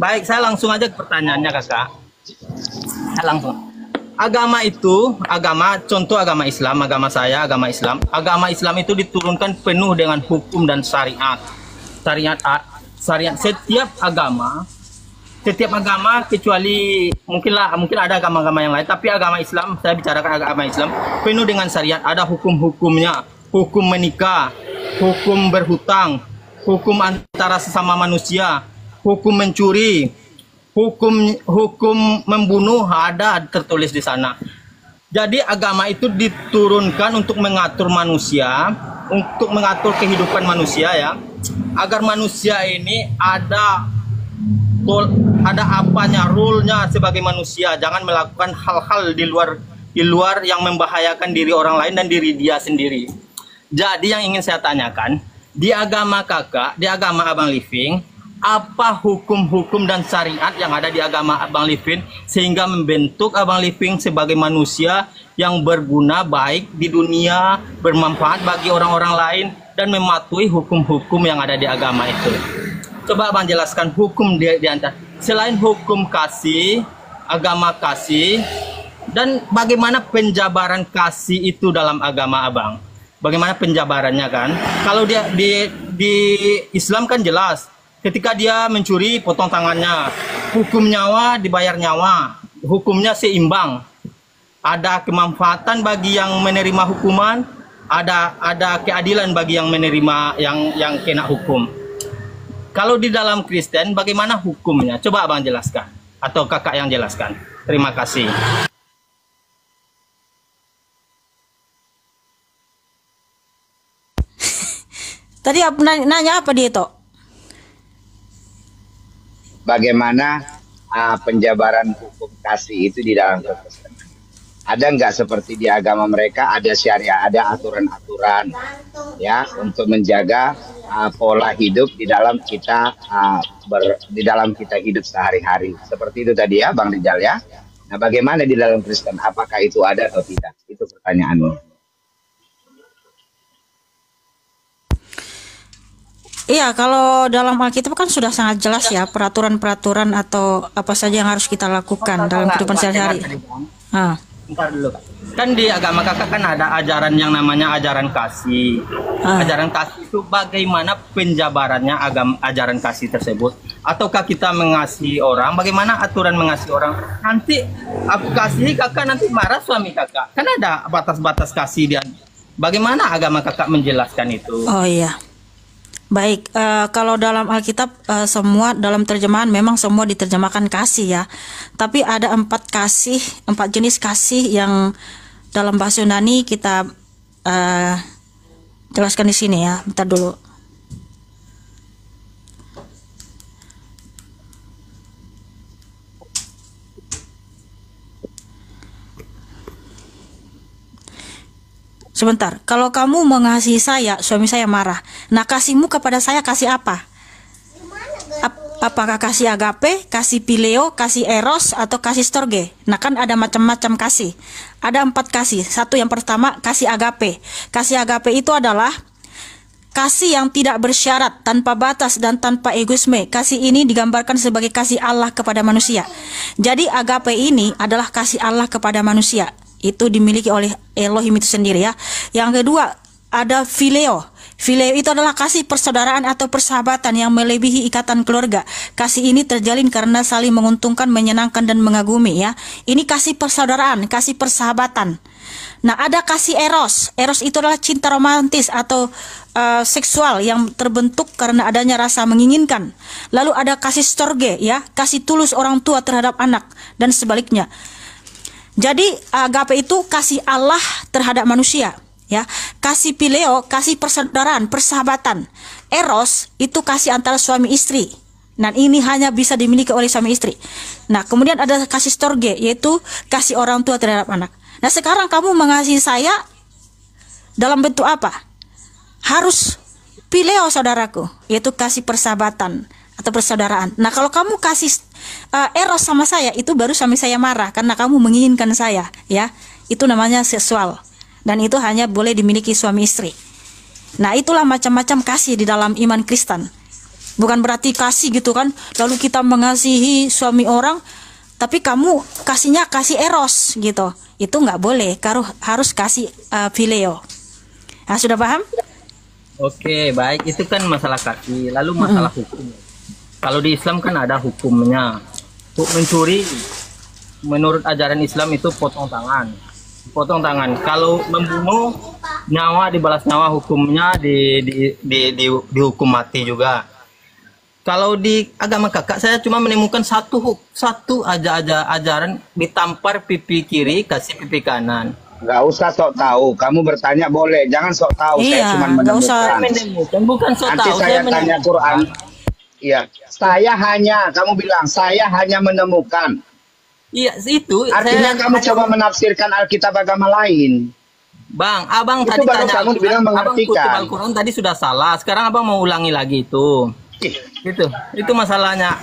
Baik, saya langsung aja ke pertanyaannya kakak. Saya langsung. Agama itu, contoh agama Islam, agama saya, agama Islam. Agama Islam itu diturunkan penuh dengan hukum dan syariat. Syariat setiap agama kecuali mungkin ada agama-agama yang lain, tapi agama Islam, saya bicarakan agama Islam penuh dengan syariat. Ada hukum-hukumnya, hukum menikah, hukum berhutang, hukum antara sesama manusia, hukum mencuri, hukum membunuh, ada tertulis di sana. Jadi agama itu diturunkan untuk mengatur manusia, untuk mengatur kehidupan manusia ya, agar manusia ini ada apanya, rule-nya sebagai manusia, jangan melakukan hal-hal di luar yang membahayakan diri orang lain dan diri dia sendiri. Jadi yang ingin saya tanyakan, di agama kakak, di agama Abang Living, apa hukum-hukum dan syariat yang ada di agama Abang Living sehingga membentuk Abang Living sebagai manusia yang berguna, baik di dunia, bermanfaat bagi orang-orang lain, dan mematuhi hukum-hukum yang ada di agama itu. Coba Abang jelaskan hukum di antara, selain hukum kasih, agama kasih, dan bagaimana penjabaran kasih itu dalam agama Abang. Bagaimana penjabarannya kan? Kalau dia di Islam kan jelas, ketika dia mencuri potong tangannya, hukum nyawa dibayar nyawa, hukumnya seimbang. Ada kemanfaatan bagi yang menerima hukuman, ada keadilan bagi yang menerima yang kena hukum. Kalau di dalam Kristen bagaimana hukumnya? Coba Abang jelaskan atau kakak yang jelaskan. Terima kasih. Tadi nanya apa dia itu? Bagaimana penjabaran hukum kasih itu di dalam Kristen? Ada nggak seperti di agama mereka ada syariat, ada aturan-aturan ya untuk menjaga pola hidup di dalam kita di dalam kita hidup sehari-hari. Seperti itu tadi ya Bang Rijal ya. Nah, bagaimana di dalam Kristen? Apakah itu ada atau tidak? Itu pertanyaannya. Iya, kalau dalam Alkitab kan sudah sangat jelas ya peraturan-peraturan atau apa saja yang harus kita lakukan dalam kehidupan sehari-hari. Bentar dulu, kan di agama kakak kan ada ajaran yang namanya ajaran kasih. Ajaran kasih itu bagaimana penjabarannya ajaran kasih tersebut? Ataukah kita mengasihi orang? Bagaimana aturan mengasihi orang? Nanti aku kasih kakak, nanti marah suami kakak. Kan ada batas-batas kasih dia. Bagaimana agama kakak menjelaskan itu? Oh iya. Baik, kalau dalam Alkitab semua dalam terjemahan memang semua diterjemahkan kasih ya. Tapi ada 4 jenis kasih yang dalam bahasa Yunani kita jelaskan di sini ya. Bentar dulu. Sebentar, kalau kamu mengasihi saya, suami saya marah. Nah, kasihmu kepada saya kasih apa? Apakah kasih agape, kasih pileo, kasih eros, atau kasih storge? Nah, kan ada macam-macam kasih. Ada 4 kasih. Satu yang pertama, kasih agape. Kasih agape itu adalah kasih yang tidak bersyarat, tanpa batas, dan tanpa egoisme. Kasih ini digambarkan sebagai kasih Allah kepada manusia. Jadi agape ini adalah kasih Allah kepada manusia. Itu dimiliki oleh Elohim itu sendiri ya. Yang kedua ada phileo. Phileo itu adalah kasih persaudaraan atau persahabatan yang melebihi ikatan keluarga. Kasih ini terjalin karena saling menguntungkan, menyenangkan, dan mengagumi ya. Ini kasih persaudaraan, kasih persahabatan. Nah, ada kasih eros. Eros itu adalah cinta romantis atau seksual yang terbentuk karena adanya rasa menginginkan. Lalu ada kasih storge ya, kasih tulus orang tua terhadap anak, dan sebaliknya. Jadi agape itu kasih Allah terhadap manusia ya. Kasih pileo, kasih persaudaraan, persahabatan. Eros itu kasih antara suami istri. Nah, ini hanya bisa dimiliki oleh suami istri. Nah, kemudian ada kasih storge, yaitu kasih orang tua terhadap anak. Nah, sekarang kamu mengasihi saya dalam bentuk apa? Harus pileo, saudaraku, yaitu kasih persahabatan atau persaudaraan. Nah, kalau kamu kasih eros sama saya, itu baru suami saya marah karena kamu menginginkan saya ya. Itu namanya seksual, dan itu hanya boleh dimiliki suami istri. Nah, itulah macam-macam kasih di dalam iman Kristen. Bukan berarti kasih gitu kan. Lalu kita mengasihi suami orang, tapi kamu kasihnya kasih eros gitu. Itu nggak boleh. Harus kasih phileo. Nah, sudah paham? Oke, baik. Itu kan masalah kasih. Lalu masalah hukum. Kalau di Islam kan ada hukumnya. Untuk mencuri, menurut ajaran Islam itu potong tangan. Potong tangan. Kalau membunuh, nyawa dibalas nyawa, hukumnya dihukum mati juga. Kalau di agama kakak, saya cuma menemukan satu aja ajaran, ditampar pipi kiri, kasih pipi kanan. Nggak usah sok tahu. Kamu bertanya boleh, jangan sok tahu. Iya, Saya cuma nggak usah. Menemukan, bukan so Nanti tahu. saya tanya Quran. Iya, kamu bilang saya hanya menemukan. Iya, itu. Artinya kamu coba menafsirkan Alkitab agama lain. Bang, abang Itu tadi baru tanya, kamu dibilang abang kutip mengartikan. Al-Quran tadi sudah salah. Sekarang abang mau ulangi lagi itu. Ih, Itu masalahnya.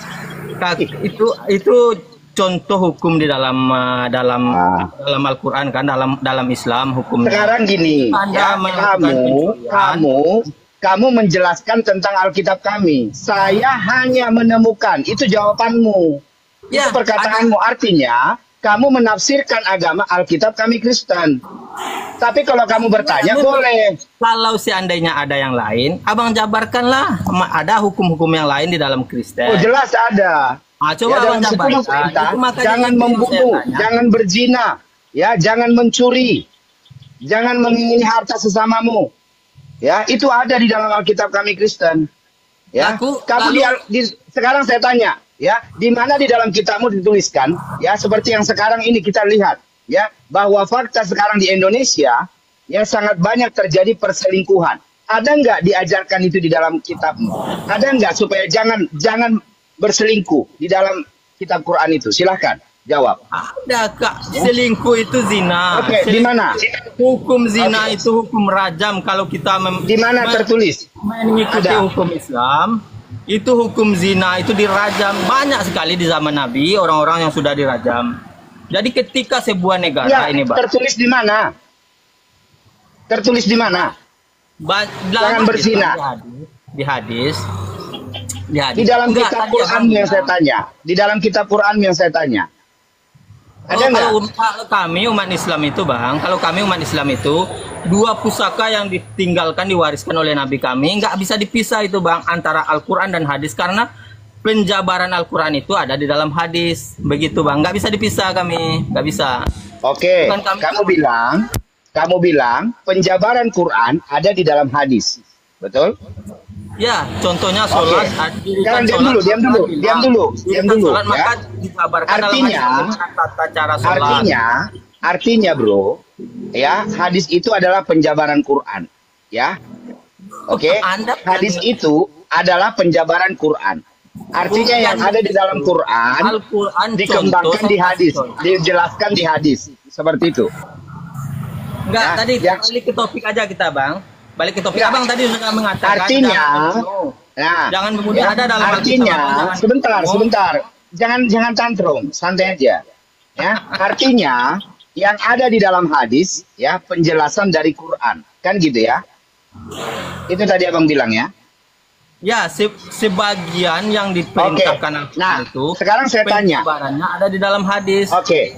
Itu contoh hukum di dalam Al-Quran kan, dalam Islam hukumnya. sekarang gini, Anda ya, melakukan pencurian. kamu menjelaskan tentang Alkitab kami. Saya hanya menemukan. Itu jawabanmu. Ya, Itu perkataanmu. Artinya, kamu menafsirkan agama Alkitab kami Kristen. Tapi kalau kamu bertanya, boleh. Kalau seandainya ada yang lain, abang jabarkanlah. Ada hukum-hukum yang lain di dalam Kristen. Oh, jelas ada. Coba Ya, abang dalam 10 jabarkan. perintah, Itu makanya jangan itu yang membunuh, saya tanya. jangan berzina, ya, jangan mencuri, jangan mengingini harta sesamamu. Ya, itu ada di dalam Alkitab kami Kristen. Ya, sekarang saya tanya, ya, di mana di dalam kitabmu dituliskan, ya, seperti yang sekarang ini kita lihat, ya, bahwa fakta sekarang di Indonesia, ya, sangat banyak terjadi perselingkuhan. Ada nggak diajarkan itu di dalam kitabmu? Ada nggak supaya jangan berselingkuh di dalam kitab Quran itu? Silahkan jawab. Ada kak, selingkuh itu zina. Oke, di mana? Hukum zina itu hukum rajam kalau kita Di mana tertulis? mengikuti Ada. hukum Islam. Itu hukum zina itu dirajam banyak sekali di zaman Nabi, orang-orang yang sudah dirajam. Jadi ketika sebuah negara Ya, ini, Bang, tertulis di mana? Tertulis di mana? Jangan berzina. Di hadis. Di dalam Enggak, kitab tadi Quran abang yang saya bilang. tanya. Di dalam kitab Quran yang saya tanya. Ada nggak? Kalau kami umat Islam itu, Bang, kalau kami umat Islam itu dua pusaka yang ditinggalkan diwariskan oleh Nabi kami nggak bisa dipisah itu, Bang, antara Al-Quran dan hadis, karena penjabaran Al-Quran itu ada di dalam hadis, begitu, Bang, nggak bisa dipisah, kami nggak bisa. Oke, Bukan kami. kamu bilang penjabaran Quran ada di dalam hadis. Betul? Ya, contohnya Oke. sholat. Sekarang diam dulu. Sholat, Ya. maka dijabarkan dalam hadis Artinya- bagaimana tata cara sholat. Artinya bro, ya, hadis itu adalah penjabaran Quran, ya. Oke, Anda- hadis itu adalah penjabaran Quran. Artinya Bukan. yang ada di dalam Quran Al-Quran dikembangkan contoh di hadis, sama- dijelaskan di hadis, seperti itu. Enggak, Ya, tadi yang- balik ke topik aja kita, Bang. Balik ke topik. Ya. Abang tadi sudah mengatakan Artinya, jangan membunuh. nah, Jangan membunuh, ada dalam artinya, Alkitab, jangan sebentar, jangan tantrum, santai aja. Ya, artinya yang ada di dalam hadis, ya, penjelasan dari Quran, kan gitu ya? Itu tadi abang bilang ya. Ya, sebagian yang diperintahkan Al-Quran Nah, itu, sekarang saya tanya. penjabarannya ada di dalam hadis. Oke.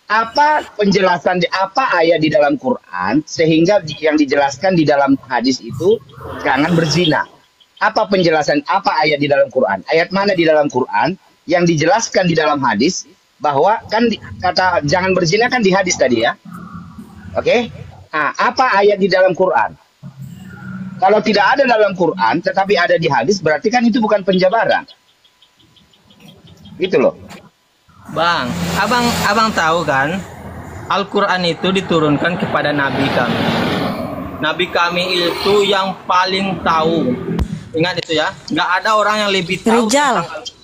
Apa penjelasan apa ayat di dalam Quran sehingga yang dijelaskan di dalam hadis itu jangan berzina? Apa penjelasan apa ayat di dalam Quran? Ayat mana di dalam Quran yang dijelaskan di dalam hadis bahwa kan kata jangan berzina kan di hadis tadi ya? Oke? Nah, apa ayat di dalam Quran? Kalau tidak ada dalam Quran tetapi ada di hadis berarti kan itu bukan penjabaran. Gitu loh. Bang, abang tahu kan, Al-Quran itu diturunkan kepada Nabi kami. Nabi kami itu yang paling tahu. Ingat itu ya, nggak ada orang yang lebih tahu. Rijal. tentang Al-Quran.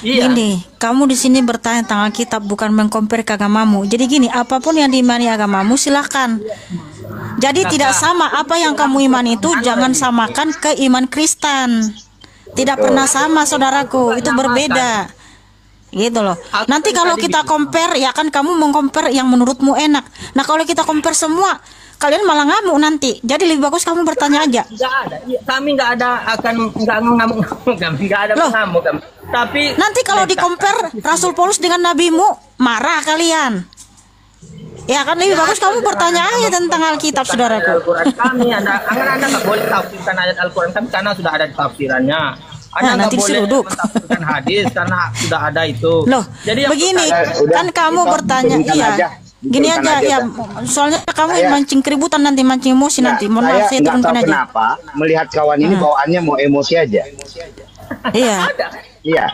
Iya. Gini, kamu di sini bertanya tentang Alkitab, bukan mengkompar ke agamamu. Jadi gini, apapun yang diimani agamamu silahkan. Jadi tidak sama apa yang kamu imani itu, jangan samakan ke iman Kristen. Tidak pernah sama, saudaraku. Itu berbeda. Gitu loh. Nanti kalau kita compare, ya kan kamu mengcompare yang menurutmu enak. Nah kalau kita compare semua, kalian malah ngamuk nanti. Jadi lebih bagus kamu bertanya aja. Nggak ada. Kami nggak ada nggak ngamuk-ngamuk kami. Nggak ada Loh. mengamuk kami. Tapi Nanti kalau di compare Rasul Paulus dengan nabimu, marah kalian. Ya kan lebih bagus kamu bertanya aja tentang Alkitab, saudaraku. Al-Quran kami, Anda nggak boleh tafsirkan ayat Al-Quran kami karena sudah ada tafsirannya. Anda Nah, nggak nanti boleh diseruduk. mentafsirkan hadis karena sudah ada itu. Loh, Jadi yang begini, Udah, kan kamu kita bertanya, simpulkan iya. aja. Gini Simpulkan aja, aja, ya. dah. Soalnya kamu Saya- mancing keributan nanti, mancing emosi nanti. Mohon maaf, saya nggak turunkan tahu aja. kenapa melihat kawan ini bawaannya mau emosi aja. Iya. ada. Iya.